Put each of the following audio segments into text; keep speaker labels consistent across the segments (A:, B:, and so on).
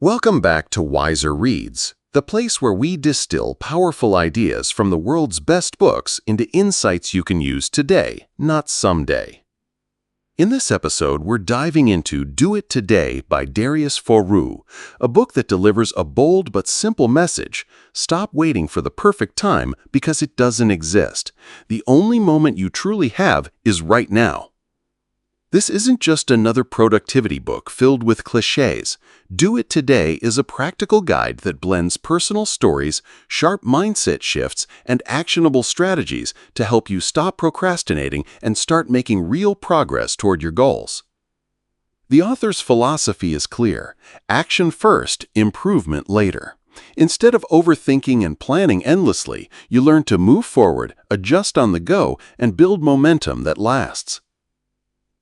A: Welcome back to WiserReads, the place where we distill powerful ideas from the world's best books into insights you can use today, not someday. In this episode, we're diving into Do It Today by Darius Foroux, a book that delivers a bold but simple message. Stop waiting for the perfect time because it doesn't exist. The only moment you truly have is right now. This isn't just another productivity book filled with clichés. Do It Today is a practical guide that blends personal stories, sharp mindset shifts, and actionable strategies to help you stop procrastinating and start making real progress toward your goals. The author's philosophy is clear: action first, improvement later. Instead of overthinking and planning endlessly, you learn to move forward, adjust on the go, and build momentum that lasts.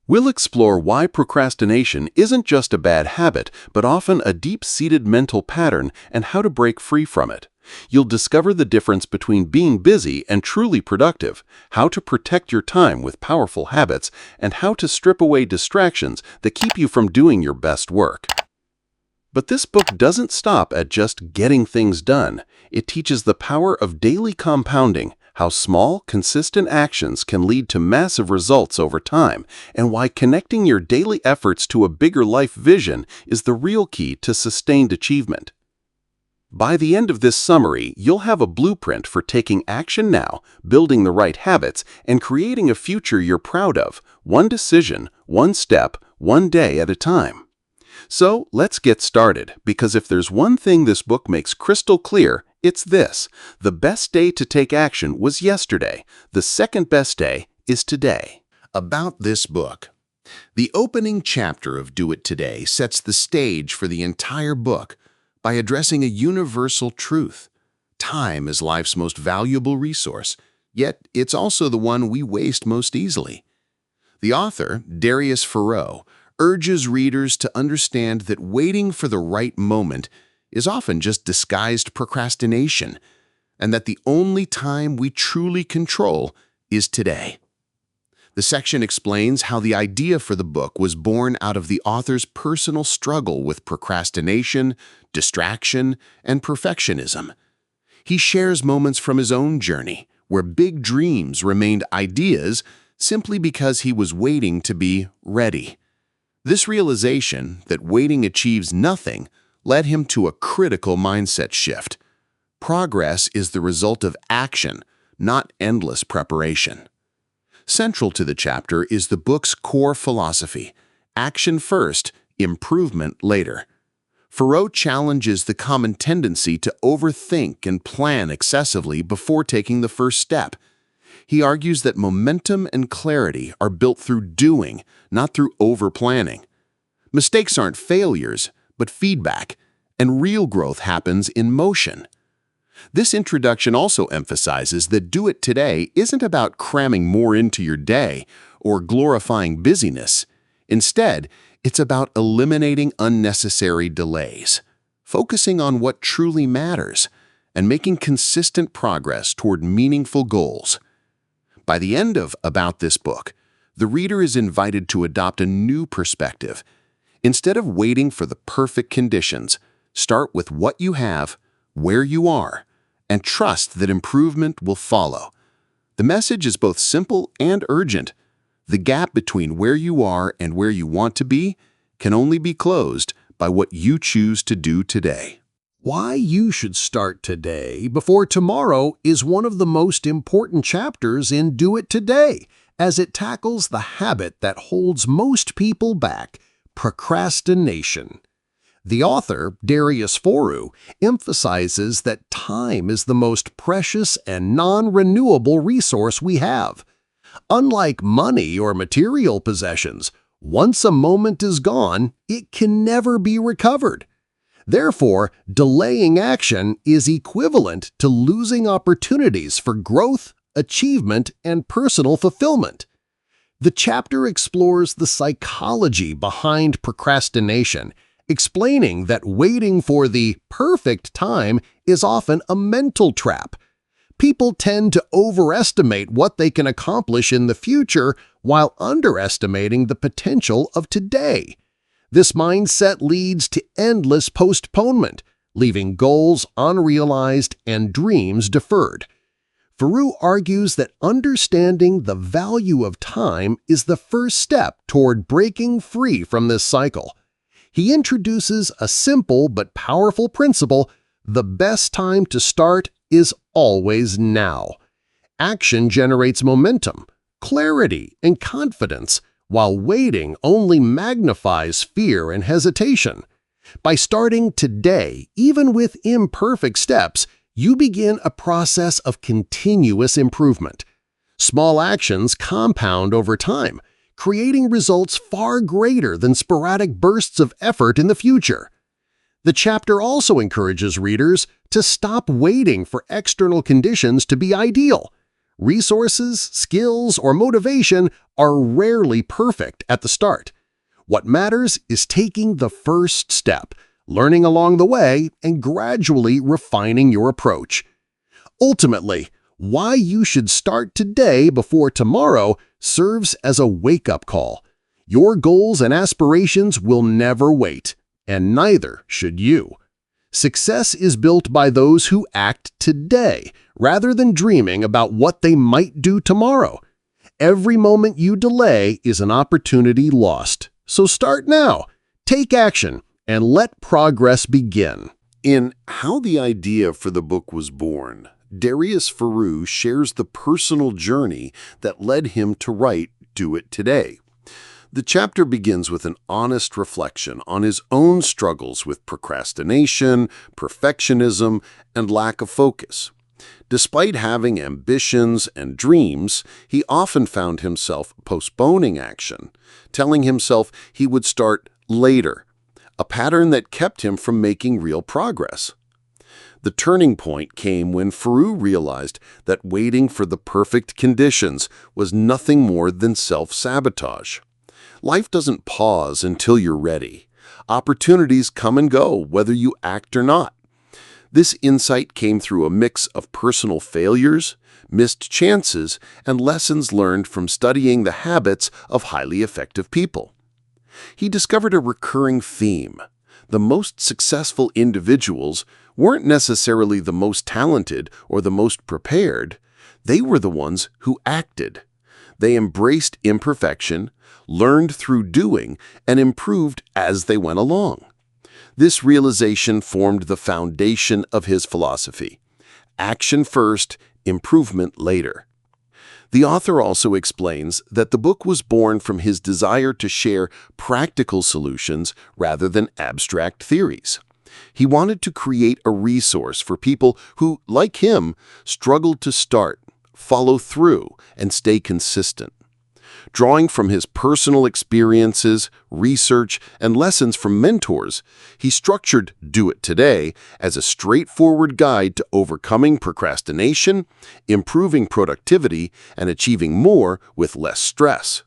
A: We'll explore why procrastination isn't just a bad habit, but often a deep-seated mental pattern, and how to break free from it. You'll discover the difference between being busy and truly productive, how to protect your time with powerful habits, and how to strip away distractions that keep you from doing your best work. But this book doesn't stop at just getting things done. It teaches the power of daily compounding, how small, consistent actions can lead to massive results over time, and why connecting your daily efforts to a bigger life vision is the real key to sustained achievement. By the end of this summary, you'll have a blueprint for taking action now, building the right habits, and creating a future you're proud of, one decision, one step, one day at a time. So let's get started, because if there's one thing this book makes crystal clear, it's this: the best day to take action was yesterday. The second best day is today.
B: About this book. The opening chapter of Do It Today sets the stage for the entire book by addressing a universal truth. Time is life's most valuable resource, yet it's also the one we waste most easily. The author, Darius Foroux, urges readers to understand that waiting for the right moment is often just disguised procrastination, and that the only time we truly control is today. The section explains how the idea for the book was born out of the author's personal struggle with procrastination, distraction, and perfectionism. He shares moments from his own journey where big dreams remained ideas simply because he was waiting to be ready. This realization that waiting achieves nothing led him to a critical mindset shift. Progress is the result of action, not endless preparation. Central to the chapter is the book's core philosophy: action first, improvement later. Foroux challenges the common tendency to overthink and plan excessively before taking the first step. He argues that momentum and clarity are built through doing, not through over-planning. Mistakes aren't failures, but feedback, and real growth happens in motion. This introduction also emphasizes that Do It Today isn't about cramming more into your day or glorifying busyness. Instead, it's about eliminating unnecessary delays, focusing on what truly matters, and making consistent progress toward meaningful goals. By the end of About This Book, the reader is invited to adopt a new perspective. Instead of waiting for the perfect conditions, start with what you have, where you are, and trust that improvement will follow. The message is both simple and urgent. The gap between where you are and where you want to be can only be closed by what you choose to do today.
C: Why you should start today before tomorrow is one of the most important chapters in Do It Today, as it tackles the habit that holds most people back: procrastination. The author, Darius Foroux, emphasizes that time is the most precious and non-renewable resource we have. Unlike money or material possessions, once a moment is gone, it can never be recovered. Therefore, delaying action is equivalent to losing opportunities for growth, achievement, and personal fulfillment. The chapter explores the psychology behind procrastination, explaining that waiting for the perfect time is often a mental trap. People tend to overestimate what they can accomplish in the future while underestimating the potential of today. This mindset leads to endless postponement, leaving goals unrealized and dreams deferred. Foroux argues that understanding the value of time is the first step toward breaking free from this cycle. He introduces a simple but powerful principle: the best time to start is always now. Action generates momentum, clarity, and confidence, while waiting only magnifies fear and hesitation. By starting today, even with imperfect steps, you begin a process of continuous improvement. Small actions compound over time, creating results far greater than sporadic bursts of effort in the future. The chapter also encourages readers to stop waiting for external conditions to be ideal. Resources, skills, or motivation are rarely perfect at the start. What matters is taking the first step, learning along the way, and gradually refining your approach. Ultimately, why you should start today before tomorrow serves as a wake-up call. Your goals and aspirations will never wait, and neither should you. Success is built by those who act today, rather than dreaming about what they might do tomorrow. Every moment you delay is an opportunity lost. So start now, take action, and let progress begin.
B: In How the Idea for the Book Was Born, Darius Foroux shares the personal journey that led him to write Do It Today. The chapter begins with an honest reflection on his own struggles with procrastination, perfectionism, and lack of focus. Despite having ambitions and dreams, he often found himself postponing action, telling himself he would start later, a pattern that kept him from making real progress. The turning point came when Foroux realized that waiting for the perfect conditions was nothing more than self-sabotage. Life doesn't pause until you're ready. Opportunities come and go, whether you act or not. This insight came through a mix of personal failures, missed chances, and lessons learned from studying the habits of highly effective people. He discovered a recurring theme. The most successful individuals weren't necessarily the most talented or the most prepared. They were the ones who acted. They embraced imperfection, learned through doing, and improved as they went along. This realization formed the foundation of his philosophy: action first, improvement later. The author also explains that the book was born from his desire to share practical solutions rather than abstract theories. He wanted to create a resource for people who, like him, struggled to start, follow through, and stay consistent. Drawing from his personal experiences, research, and lessons from mentors, he structured Do It Today as a straightforward guide to overcoming procrastination, improving productivity, and achieving more with less stress.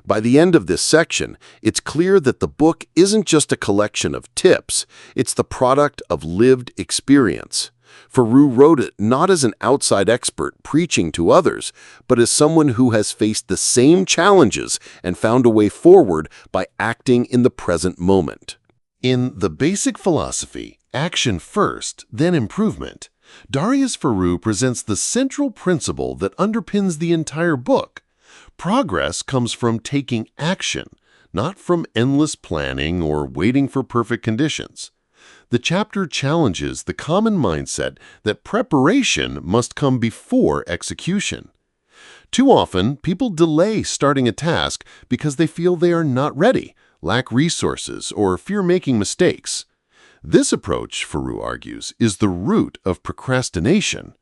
B: By the end of this section, it's clear that the book isn't just a collection of tips, it's the product of lived experience. Foroux wrote it not as an outside expert preaching to others, but as someone who has faced the same challenges and found a way forward by acting in the present moment.
A: In The Basic Philosophy, Action First, Then Improvement, Darius Foroux presents the central principle that underpins the entire book. Progress comes from taking action, not from endless planning or waiting for perfect conditions. The chapter challenges the common mindset that preparation must come before execution. Too often, people delay starting a task because they feel they are not ready, lack resources, or fear making mistakes. This approach, Foroux argues, is the root of procrastination.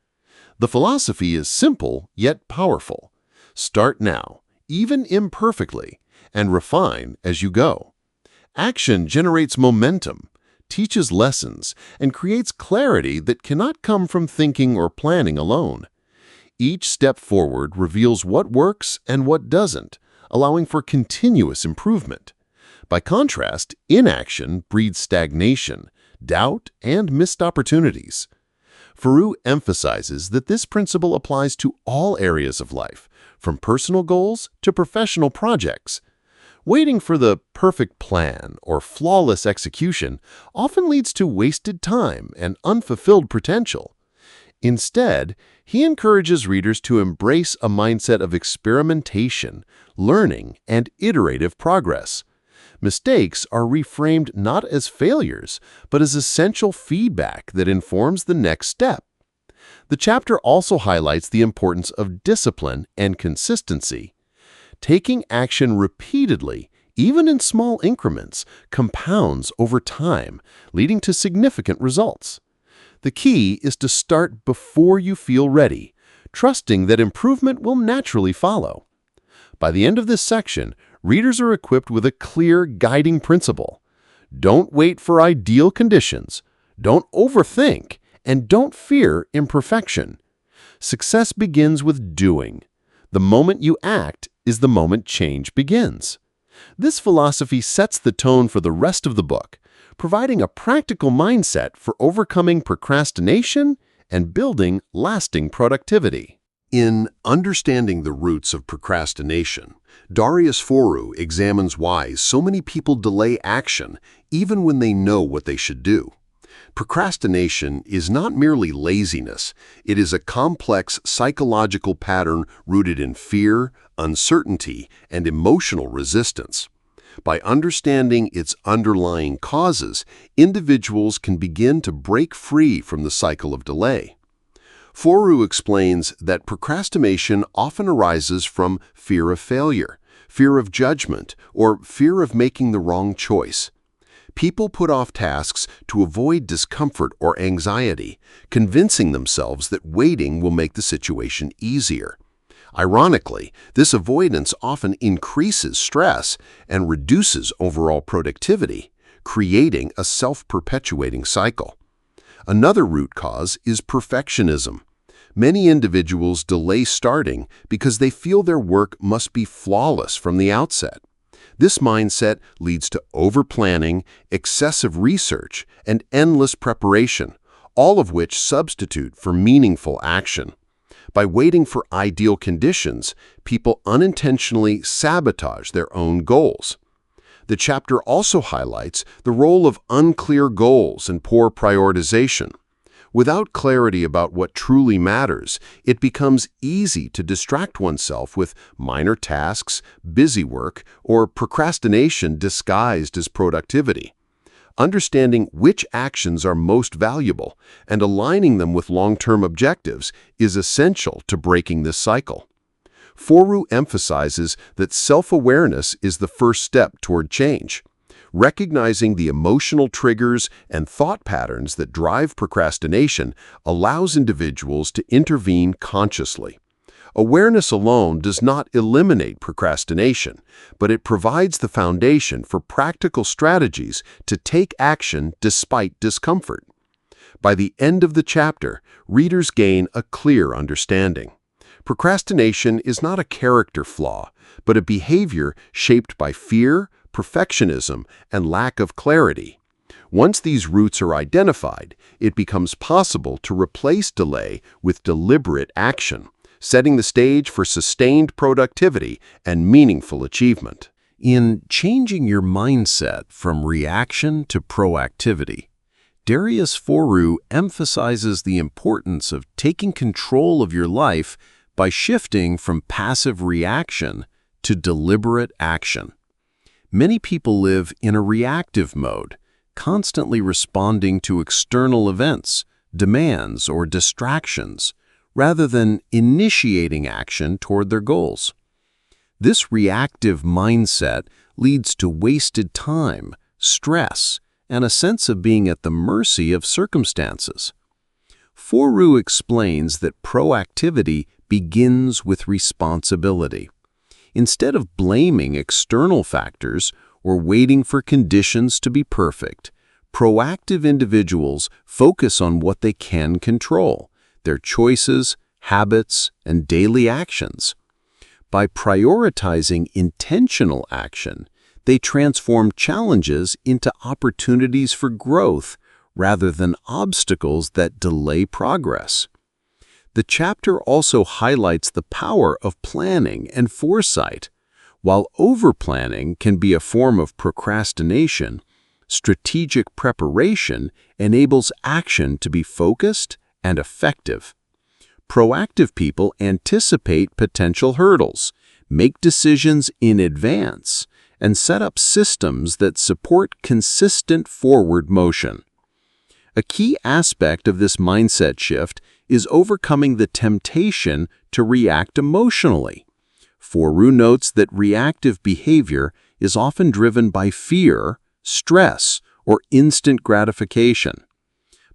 A: The philosophy is simple yet powerful. Start now, even imperfectly, and refine as you go. Action generates momentum, teaches lessons, and creates clarity that cannot come from thinking or planning alone. Each step forward reveals what works and what doesn't, allowing for continuous improvement. By contrast, inaction breeds stagnation, doubt, and missed opportunities. Foroux emphasizes that this principle applies to all areas of life, from personal goals to professional projects. Waiting for the perfect plan or flawless execution often leads to wasted time and unfulfilled potential. Instead, he encourages readers to embrace a mindset of experimentation, learning, and iterative progress. Mistakes are reframed not as failures, but as essential feedback that informs the next step. The chapter also highlights the importance of discipline and consistency. Taking action repeatedly, even in small increments, compounds over time, leading to significant results. The key is to start before you feel ready, trusting that improvement will naturally follow. By the end of this section, readers are equipped with a clear guiding principle. Don't wait for ideal conditions, don't overthink, and don't fear imperfection. Success begins with doing. The moment you act is the moment change begins. This philosophy sets the tone for the rest of the book, providing a practical mindset for overcoming procrastination and building lasting productivity.
C: In Understanding the Roots of Procrastination, Darius Foroux examines why so many people delay action even when they know what they should do. Procrastination is not merely laziness, it is a complex psychological pattern rooted in fear, uncertainty, and emotional resistance. By understanding its underlying causes, individuals can begin to break free from the cycle of delay. Foroux explains that procrastination often arises from fear of failure, fear of judgment, or fear of making the wrong choice. People put off tasks to avoid discomfort or anxiety, convincing themselves that waiting will make the situation easier. Ironically, this avoidance often increases stress and reduces overall productivity, creating a self-perpetuating cycle. Another root cause is perfectionism. Many individuals delay starting because they feel their work must be flawless from the outset. This mindset leads to overplanning, excessive research, and endless preparation, all of which substitute for meaningful action. By waiting for ideal conditions, people unintentionally sabotage their own goals. The chapter also highlights the role of unclear goals and poor prioritization. Without clarity about what truly matters, it becomes easy to distract oneself with minor tasks, busy work, or procrastination disguised as productivity. Understanding which actions are most valuable and aligning them with long-term objectives is essential to breaking this cycle. Foroux emphasizes that self-awareness is the first step toward change. Recognizing the emotional triggers and thought patterns that drive procrastination allows individuals to intervene consciously. Awareness alone does not eliminate procrastination, but it provides the foundation for practical strategies to take action despite discomfort. By the end of the chapter, readers gain a clear understanding. Procrastination is not a character flaw, but a behavior shaped by fear, perfectionism, and lack of clarity. Once these roots are identified, it becomes possible to replace delay with deliberate action, setting the stage for sustained productivity and meaningful achievement. In Changing Your Mindset from Reaction to Proactivity, Darius Foroux emphasizes the importance of taking control of your life by shifting from passive reaction to deliberate action. Many people live in a reactive mode, constantly responding to external events, demands, or distractions, rather than initiating action toward their goals. This reactive mindset leads to wasted time, stress, and a sense of being at the mercy of circumstances. Foroux explains that proactivity begins with responsibility. Instead of blaming external factors or waiting for conditions to be perfect, proactive individuals focus on what they can control, their choices, habits, and daily actions. By prioritizing intentional action, they transform challenges into opportunities for growth rather than obstacles that delay progress. The chapter also highlights the power of planning and foresight. While overplanning can be a form of procrastination, strategic preparation enables action to be focused and effective. Proactive people anticipate potential hurdles, make decisions in advance, and set up systems that support consistent forward motion. A key aspect of this mindset shift is overcoming the temptation to react emotionally. Foroux notes that reactive behavior is often driven by fear, stress, or instant gratification.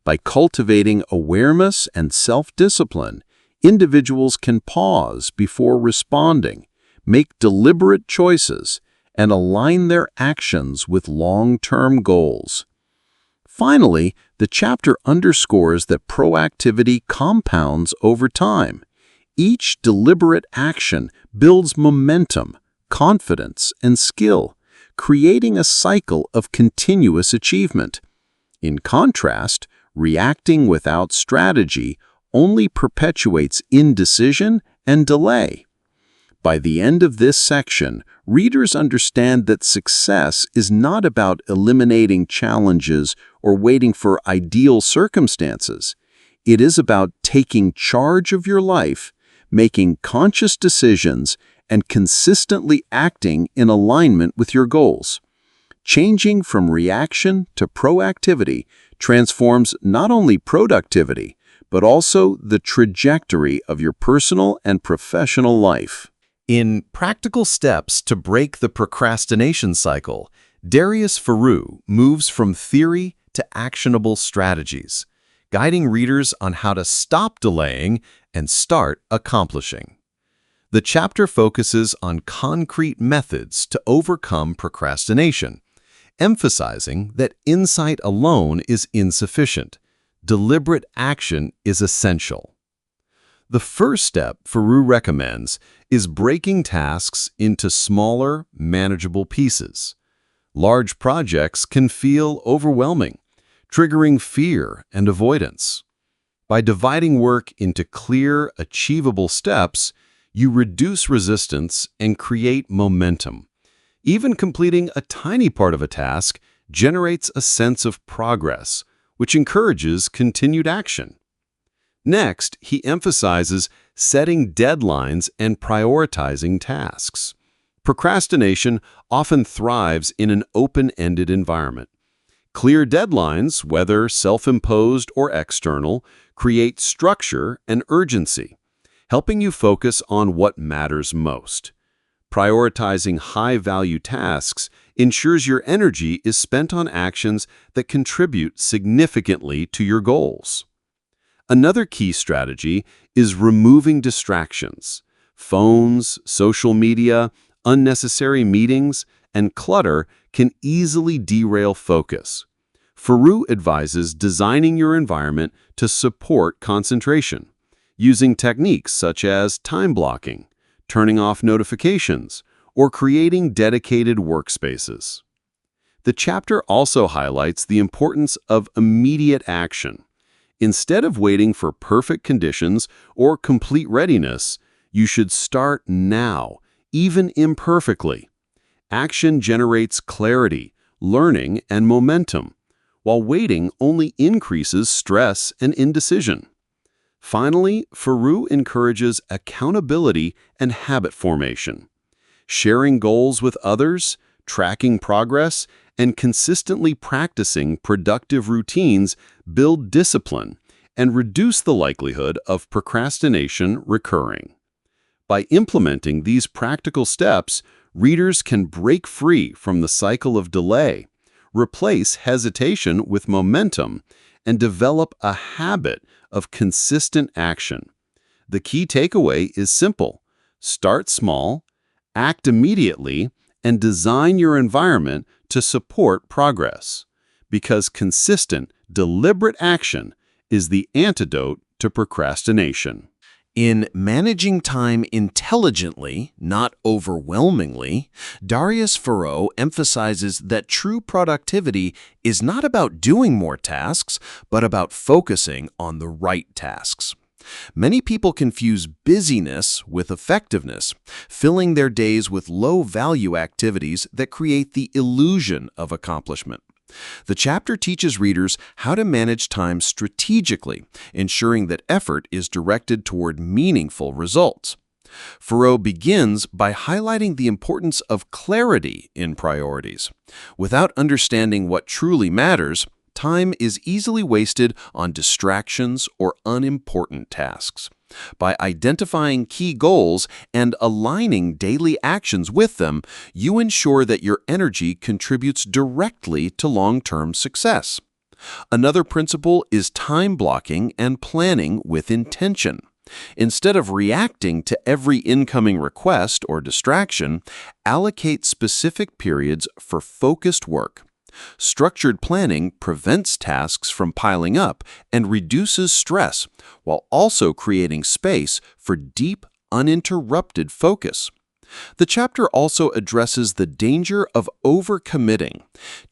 C: By cultivating awareness and self-discipline, individuals can pause before responding, make deliberate choices, and align their actions with long-term goals. Finally, the chapter underscores that proactivity compounds over time. Each deliberate action builds momentum, confidence, and skill, creating a cycle of continuous achievement. In contrast, reacting without strategy only perpetuates indecision and delay. By the end of this section, readers understand that success is not about eliminating challenges or waiting for ideal circumstances. It is about taking charge of your life, making conscious decisions, and consistently acting in alignment with your goals. Changing from reaction to proactivity transforms not only productivity, but also the trajectory of your personal and professional life.
A: In Practical Steps to Break the Procrastination Cycle, Darius Foroux moves from theory to actionable strategies, guiding readers on how to stop delaying and start accomplishing. The chapter focuses on concrete methods to overcome procrastination, emphasizing that insight alone is insufficient. Deliberate action is essential. The first step Foroux recommends is breaking tasks into smaller, manageable pieces. Large projects can feel overwhelming, triggering fear and avoidance. By dividing work into clear, achievable steps, you reduce resistance and create momentum. Even completing a tiny part of a task generates a sense of progress, which encourages continued action. Next, he emphasizes setting deadlines and prioritizing tasks. Procrastination often thrives in an open-ended environment. Clear deadlines, whether self-imposed or external, create structure and urgency, helping you focus on what matters most. Prioritizing high-value tasks ensures your energy is spent on actions that contribute significantly to your goals. Another key strategy is removing distractions. Phones, social media, unnecessary meetings, and clutter can easily derail focus. Foroux advises designing your environment to support concentration, using techniques such as time blocking, turning off notifications, or creating dedicated workspaces. The chapter also highlights the importance of immediate action. Instead of waiting for perfect conditions or complete readiness, you should start now, even imperfectly. Action generates clarity, learning, and momentum, while waiting only increases stress and indecision. Finally, Foroux encourages accountability and habit formation. Sharing goals with others, tracking progress, and consistently practicing productive routines build discipline and reduce the likelihood of procrastination recurring. By implementing these practical steps, readers can break free from the cycle of delay, replace hesitation with momentum, and develop a habit of consistent action. The key takeaway is simple: start small, act immediately, and design your environment to support progress. Because consistent, deliberate action is the antidote to procrastination.
C: In Managing Time Intelligently, Not Overwhelmingly, Darius Foroux emphasizes that true productivity is not about doing more tasks, but about focusing on the right tasks.
B: Many people confuse busyness with effectiveness, filling their days with low-value activities that create the illusion of accomplishment. The chapter teaches readers how to manage time strategically, ensuring that effort is directed toward meaningful results. Foroux begins by highlighting the importance of clarity in priorities. Without understanding what truly matters, time is easily wasted on distractions or unimportant tasks. By identifying key goals and aligning daily actions with them, you ensure that your energy contributes directly to long-term success. Another principle is time blocking and planning with intention. Instead of reacting to every incoming request or distraction, allocate specific periods for focused work. Structured planning prevents tasks from piling up and reduces stress, while also creating space for deep, uninterrupted focus. The chapter also addresses the danger of overcommitting.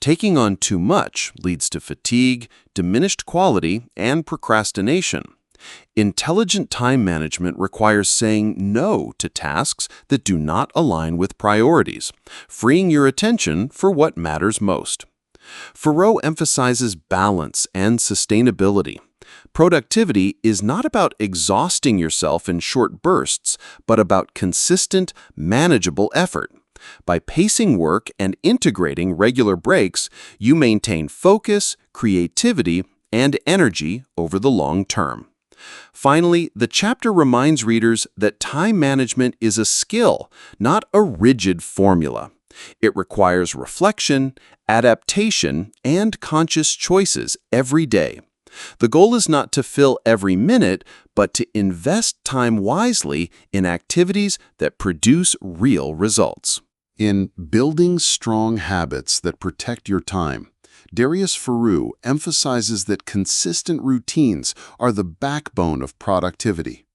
B: Taking on too much leads to fatigue, diminished quality, and procrastination. Intelligent time management requires saying no to tasks that do not align with priorities, freeing your attention for what matters most. Foroux emphasizes balance and sustainability. Productivity is not about exhausting yourself in short bursts, but about consistent, manageable effort. By pacing work and integrating regular breaks, you maintain focus, creativity, and energy over the long term. Finally, the chapter reminds readers that time management is a skill, not a rigid formula. It requires reflection, adaptation, and conscious choices every day. The goal is not to fill every minute, but to invest time wisely in activities that produce real results.
C: In Building Strong Habits That Protect Your Time, Darius Foroux emphasizes that consistent routines are the backbone of productivity.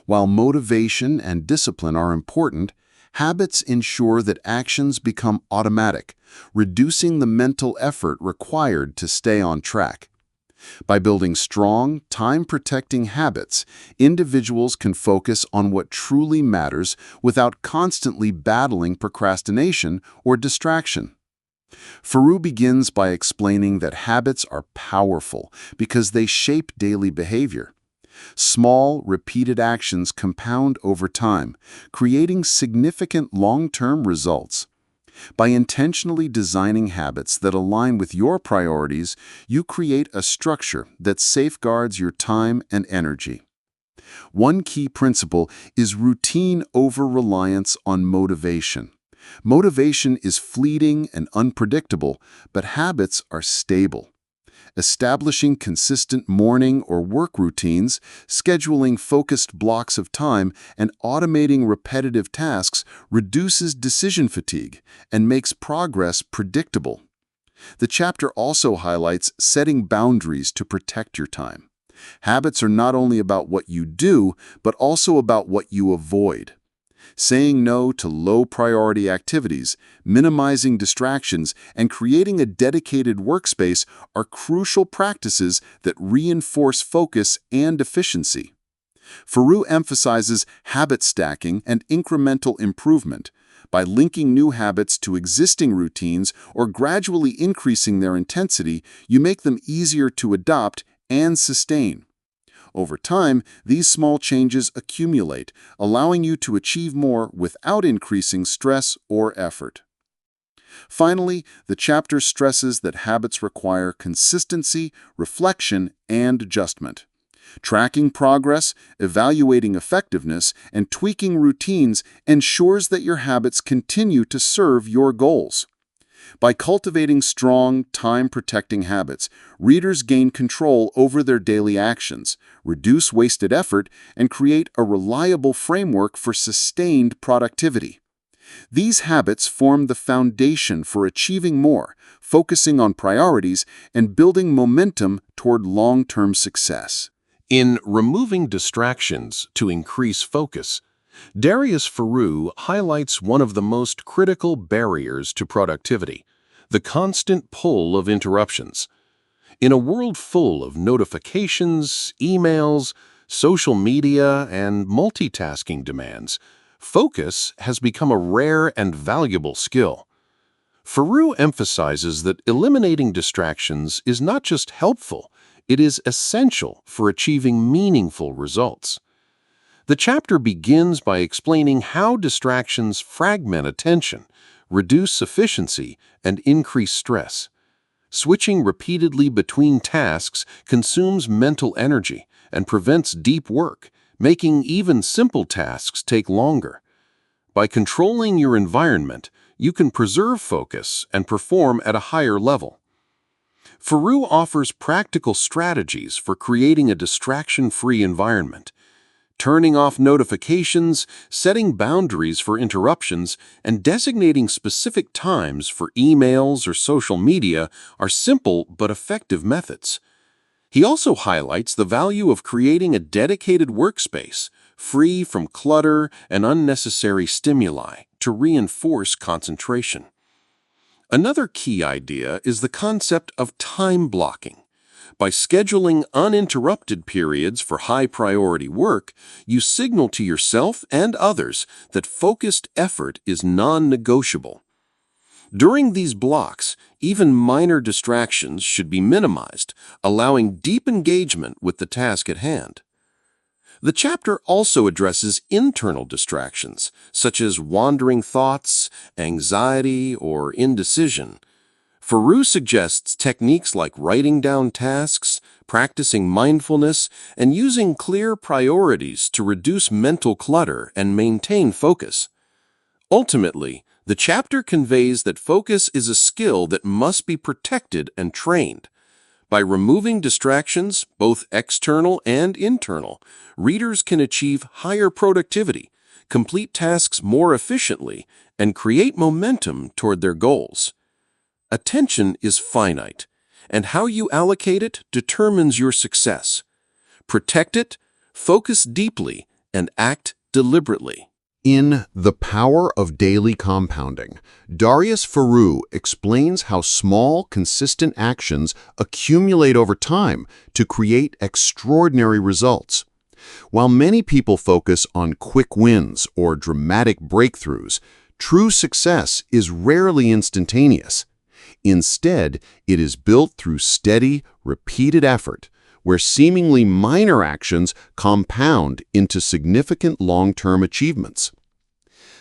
C: While motivation and discipline are important, habits ensure that actions become automatic, reducing the mental effort required to stay on track. By building strong, time-protecting habits, individuals can focus on what truly matters without constantly battling procrastination or distraction. Foroux begins by explaining that habits are powerful because they shape daily behavior. Small, repeated actions compound over time, creating significant long-term results. By intentionally designing habits that align with your priorities, you create a structure that safeguards your time and energy. One key principle is routine over reliance on motivation. Motivation is fleeting and unpredictable, but habits are stable. Establishing consistent morning or work routines, scheduling focused blocks of time, and automating repetitive tasks reduces decision fatigue and makes progress predictable. The chapter also highlights setting boundaries to protect your time. Habits are not only about what you do, but also about what you avoid. Saying no to low-priority activities, minimizing distractions, and creating a dedicated workspace are crucial practices that reinforce focus and efficiency. Foroux emphasizes habit stacking and incremental improvement. By linking new habits to existing routines or gradually increasing their intensity, you make them easier to adopt and sustain. Over time, these small changes accumulate, allowing you to achieve more without increasing stress or effort. Finally, the chapter stresses that habits require consistency, reflection, and adjustment. Tracking progress, evaluating effectiveness, and tweaking routines ensures that your habits continue to serve your goals. By cultivating strong, time-protecting habits, readers gain control over their daily actions, reduce wasted effort, and create a reliable framework for sustained productivity. These habits form the foundation for achieving more, focusing on priorities, and building momentum toward long-term success.
A: In Removing Distractions to Increase Focus, Darius Foroux highlights one of the most critical barriers to productivity: the constant pull of interruptions. In a world full of notifications, emails, social media, and multitasking demands, focus has become a rare and valuable skill. Foroux emphasizes that eliminating distractions is not just helpful, it is essential for achieving meaningful results. The chapter begins by explaining how distractions fragment attention, reduce efficiency, and increase stress. Switching repeatedly between tasks consumes mental energy and prevents deep work, making even simple tasks take longer. By controlling your environment, you can preserve focus and perform at a higher level. Foroux offers practical strategies for creating a distraction-free environment. Turning off notifications, setting boundaries for interruptions, and designating specific times for emails or social media are simple but effective methods. He also highlights the value of creating a dedicated workspace, free from clutter and unnecessary stimuli, to reinforce concentration. Another key idea is the concept of time blocking. By scheduling uninterrupted periods for high-priority work, you signal to yourself and others that focused effort is non-negotiable. During these blocks, even minor distractions should be minimized, allowing deep engagement with the task at hand. The chapter also addresses internal distractions, such as wandering thoughts, anxiety, or indecision. Foroux suggests techniques like writing down tasks, practicing mindfulness, and using clear priorities to reduce mental clutter and maintain focus. Ultimately, the chapter conveys that focus is a skill that must be protected and trained. By removing distractions, both external and internal, readers can achieve higher productivity, complete tasks more efficiently, and create momentum toward their goals. Attention is finite, and how you allocate it determines your success. Protect it, focus deeply, and act deliberately.
C: In The Power of Daily Compounding, Darius Foroux explains how small, consistent actions accumulate over time to create extraordinary results. While many people focus on quick wins or dramatic breakthroughs, true success is rarely instantaneous. Instead, it is built through steady, repeated effort, where seemingly minor actions compound into significant long-term achievements.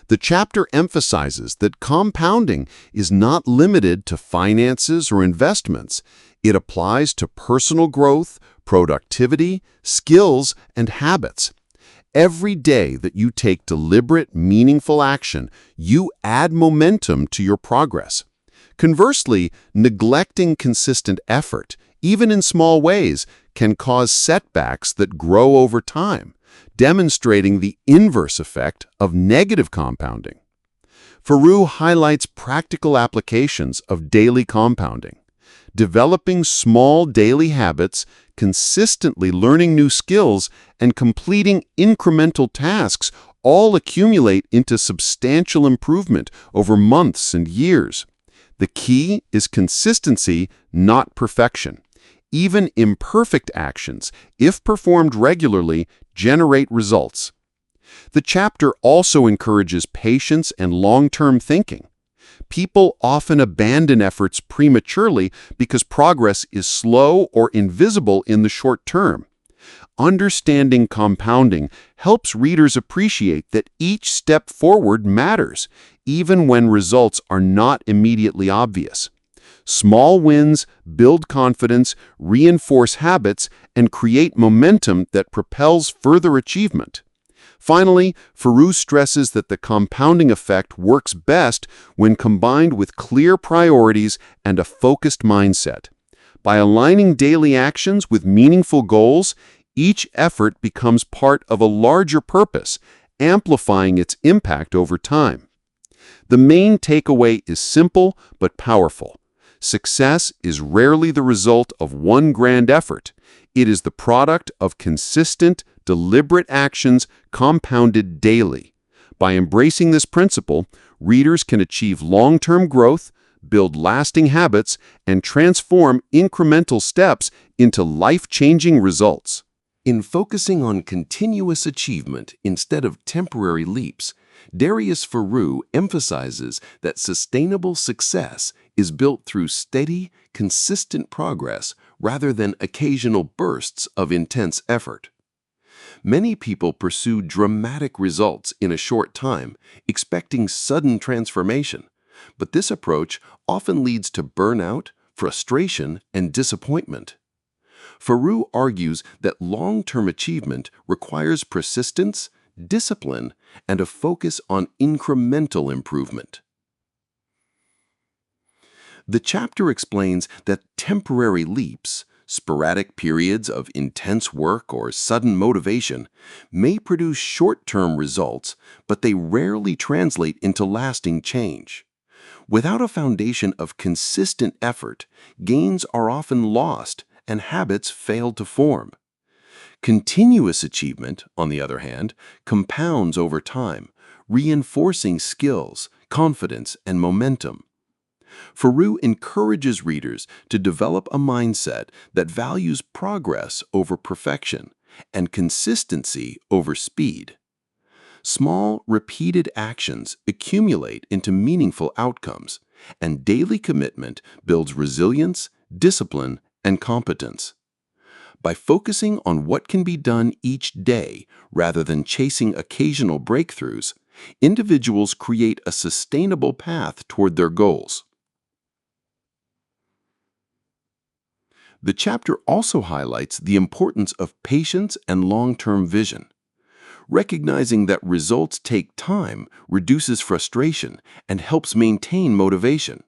C: The chapter emphasizes that compounding is not limited to finances or investments. It applies to personal growth, productivity, skills, and habits. Every day that you take deliberate, meaningful action, you add momentum to your progress. Conversely, neglecting consistent effort, even in small ways, can cause setbacks that grow over time, demonstrating the inverse effect of negative compounding. Foroux highlights practical applications of daily compounding. Developing small daily habits, consistently learning new skills, and completing incremental tasks all accumulate into substantial improvement over months and years. The key is consistency, not perfection. Even imperfect actions, if performed regularly, generate results. The chapter also encourages patience and long-term thinking. People often abandon efforts prematurely because progress is slow or invisible in the short term. Understanding compounding helps readers appreciate that each step forward matters, even when results are not immediately obvious. Small wins build confidence, reinforce habits, and create momentum that propels further achievement. Finally, Foroux stresses that the compounding effect works best when combined with clear priorities and a focused mindset. By aligning daily actions with meaningful goals, each effort becomes part of a larger purpose, amplifying its impact over time. The main takeaway is simple but powerful. Success is rarely the result of one grand effort. It is the product of consistent, deliberate actions compounded daily. By embracing this principle, readers can achieve long-term growth, build lasting habits, and transform incremental steps into life-changing results.
B: In focusing on continuous achievement instead of temporary leaps, Darius Foroux emphasizes that sustainable success is built through steady, consistent progress rather than occasional bursts of intense effort. Many people pursue dramatic results in a short time, expecting sudden transformation, but this approach often leads to burnout, frustration, and disappointment. Foroux argues that long-term achievement requires persistence, discipline, and a focus on incremental improvement. The chapter explains that temporary leaps, sporadic periods of intense work or sudden motivation, may produce short-term results, but they rarely translate into lasting change. Without a foundation of consistent effort, gains are often lost and habits fail to form. Continuous achievement, on the other hand, compounds over time, reinforcing skills, confidence, and momentum. Foroux encourages readers to develop a mindset that values progress over perfection and consistency over speed. Small, repeated actions accumulate into meaningful outcomes, and daily commitment builds resilience, discipline, and competence. By focusing on what can be done each day rather than chasing occasional breakthroughs, individuals create a sustainable path toward their goals. The chapter also highlights the importance of patience and long-term vision. Recognizing that results take time reduces frustration and helps maintain motivation.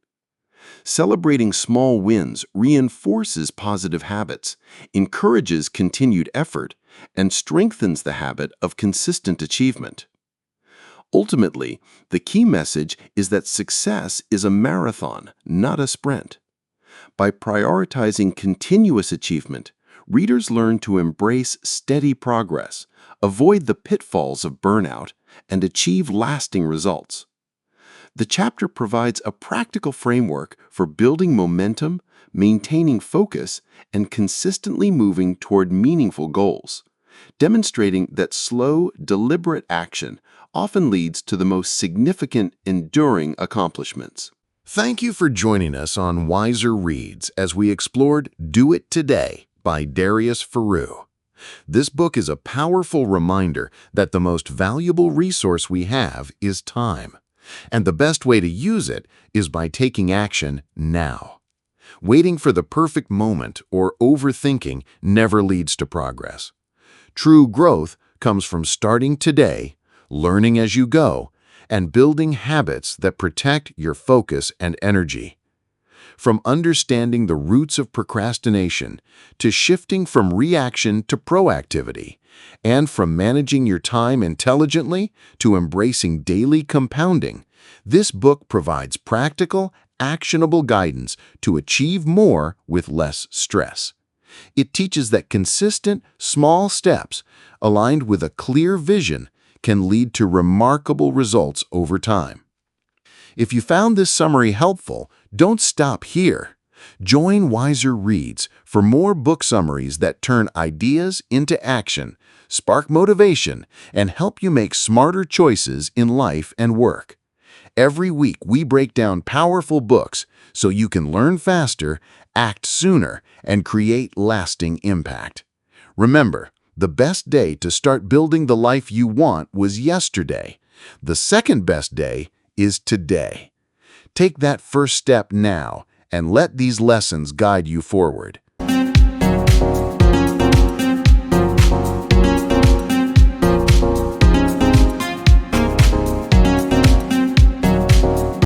B: Celebrating small wins reinforces positive habits, encourages continued effort, and strengthens the habit of consistent achievement. Ultimately, the key message is that success is a marathon, not a sprint. By prioritizing continuous achievement, readers learn to embrace steady progress, avoid the pitfalls of burnout, and achieve lasting results. The chapter provides a practical framework for building momentum, maintaining focus, and consistently moving toward meaningful goals, demonstrating that slow, deliberate action often leads to the most significant, enduring accomplishments.
A: Thank you for joining us on WiserReads as we explored Do It Today by Darius Foroux. This book is a powerful reminder that the most valuable resource we have is time, and the best way to use it is by taking action now. Waiting for the perfect moment or overthinking never leads to progress. True growth comes from starting today, learning as you go, and building habits that protect your focus and energy. From understanding the roots of procrastination to shifting from reaction to proactivity, and from managing your time intelligently to embracing daily compounding, this book provides practical, actionable guidance to achieve more with less stress. It teaches that consistent, small steps, aligned with a clear vision, can lead to remarkable results over time. If you found this summary helpful, don't stop here. Join WiserReads for more book summaries that turn ideas into action, spark motivation, and help you make smarter choices in life and work. Every week, we break down powerful books so you can learn faster, act sooner, and create lasting impact. Remember, the best day to start building the life you want was yesterday. The second best day is today. Take that first step now and let these lessons guide you forward.